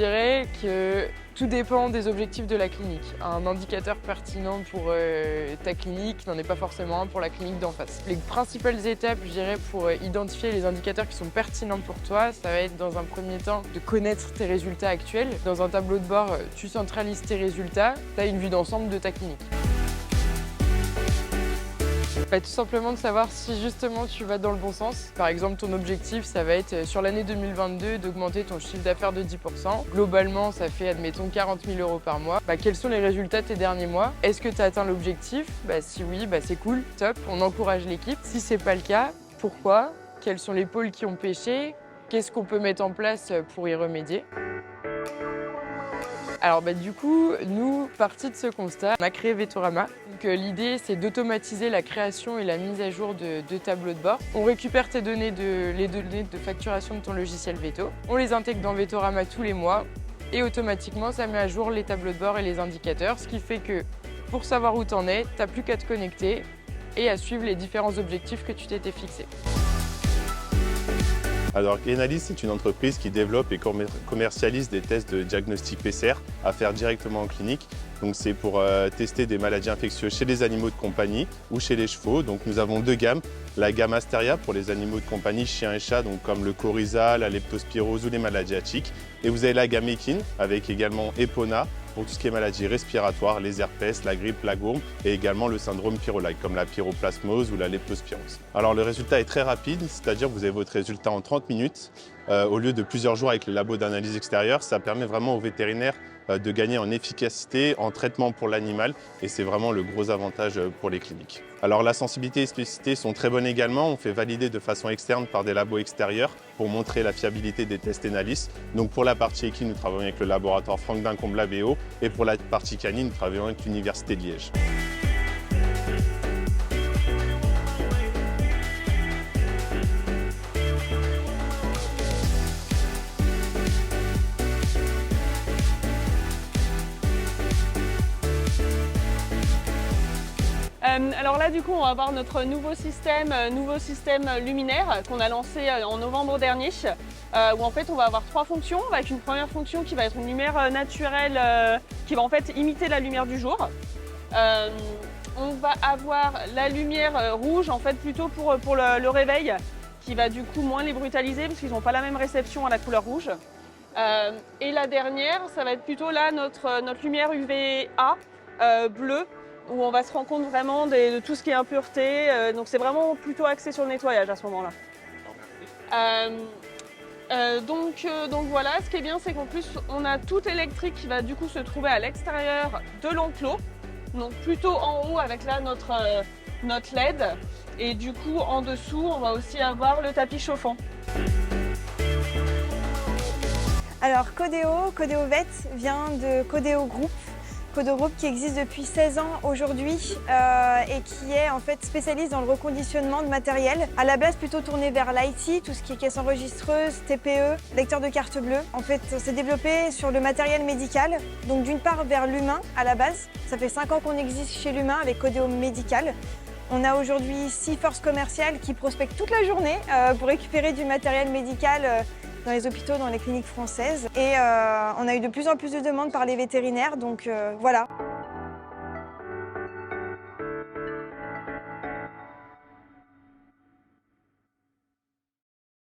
dirais que tout dépend des objectifs de la clinique. Un indicateur pertinent pour ta clinique n'en est pas forcément un pour la clinique d'en face. Les principales étapes, je dirais, pour identifier les indicateurs qui sont pertinents pour toi, ça va être dans un premier temps de connaître tes résultats actuels. Dans un tableau de bord, tu centralises tes résultats, tu as une vue d'ensemble de ta clinique. Tout simplement de savoir si justement tu vas dans le bon sens. Par exemple, ton objectif, ça va être sur l'année 2022 d'augmenter ton chiffre d'affaires de 10%. Globalement, ça fait, admettons, 40 000 € par mois. Quels sont les résultats de tes derniers mois? Est-ce que tu as atteint l'objectif? Si oui, c'est cool, top, on encourage l'équipe. Si c'est pas le cas, pourquoi? Quels sont les pôles qui ont pêché? Qu'est-ce qu'on peut mettre en place pour y remédier? Alors du coup, nous, partis de ce constat, on a créé Vetorama. L'idée, c'est d'automatiser la création et la mise à jour de tableaux de bord. On récupère les données de facturation de ton logiciel Veto, on les intègre dans Vetorama tous les mois et automatiquement, ça met à jour les tableaux de bord et les indicateurs, ce qui fait que pour savoir où t'en es, t'as plus qu'à te connecter et à suivre les différents objectifs que tu t'étais fixés. Alors, Enalis, c'est une entreprise qui développe et commercialise des tests de diagnostic PCR à faire directement en clinique. Donc, c'est pour tester des maladies infectieuses chez les animaux de compagnie ou chez les chevaux. Donc, nous avons deux gammes. La gamme Asteria pour les animaux de compagnie, chiens et chats, donc comme le coryza, la leptospirose ou les maladies attiques. Et vous avez la gamme Equine avec également Epona pour tout ce qui est maladies respiratoires, les herpès, la grippe, la gourme et également le syndrome pyrolaque comme la pyroplasmose ou la leptospirose. Alors le résultat est très rapide, c'est-à-dire que vous avez votre résultat en 30 minutes au lieu de plusieurs jours avec les labos d'analyse extérieure. Ça permet vraiment aux vétérinaires de gagner en efficacité, en traitement pour l'animal et c'est vraiment le gros avantage pour les cliniques. Alors la sensibilité et spécificité sont très bonnes également. On fait valider de façon externe par des labos extérieurs pour montrer la fiabilité des tests Enalis. Donc pour la partie équine, nous travaillons avec le laboratoire Franck Dincombe Labéo et pour la partie canine, nous travaillons avec l'Université de Liège. Alors là, du coup, on va avoir notre nouveau système luminaire qu'on a lancé en novembre dernier, où en fait, on va avoir trois fonctions, avec une première fonction qui va être une lumière naturelle qui va en fait imiter la lumière du jour. On va avoir la lumière rouge, en fait, plutôt pour le réveil, qui va du coup moins les brutaliser parce qu'ils n'ont pas la même réception à la couleur rouge. Et la dernière, ça va être plutôt là notre lumière UVA bleue, où on va se rendre compte vraiment de tout ce qui est impureté. Donc c'est vraiment plutôt axé sur le nettoyage à ce moment-là. Donc voilà, ce qui est bien, c'est qu'en plus on a tout électrique qui va du coup se trouver à l'extérieur de l'enclos. Donc plutôt en haut avec là notre LED. Et du coup en dessous, on va aussi avoir le tapis chauffant. Alors Codeo Vet vient de Codeo Group. Codeo Group qui existe depuis 16 ans aujourd'hui et qui est en fait spécialiste dans le reconditionnement de matériel. À la base plutôt tourné vers l'IT, tout ce qui est caisse enregistreuse, TPE, lecteur de carte bleue. En fait, c'est développé sur le matériel médical. Donc d'une part vers l'humain à la base. Ça fait 5 ans qu'on existe chez l'humain avec Codeo Médical. On a aujourd'hui 6 forces commerciales qui prospectent toute la journée pour récupérer du matériel médical dans les hôpitaux, dans les cliniques françaises. Et on a eu de plus en plus de demandes par les vétérinaires, donc voilà.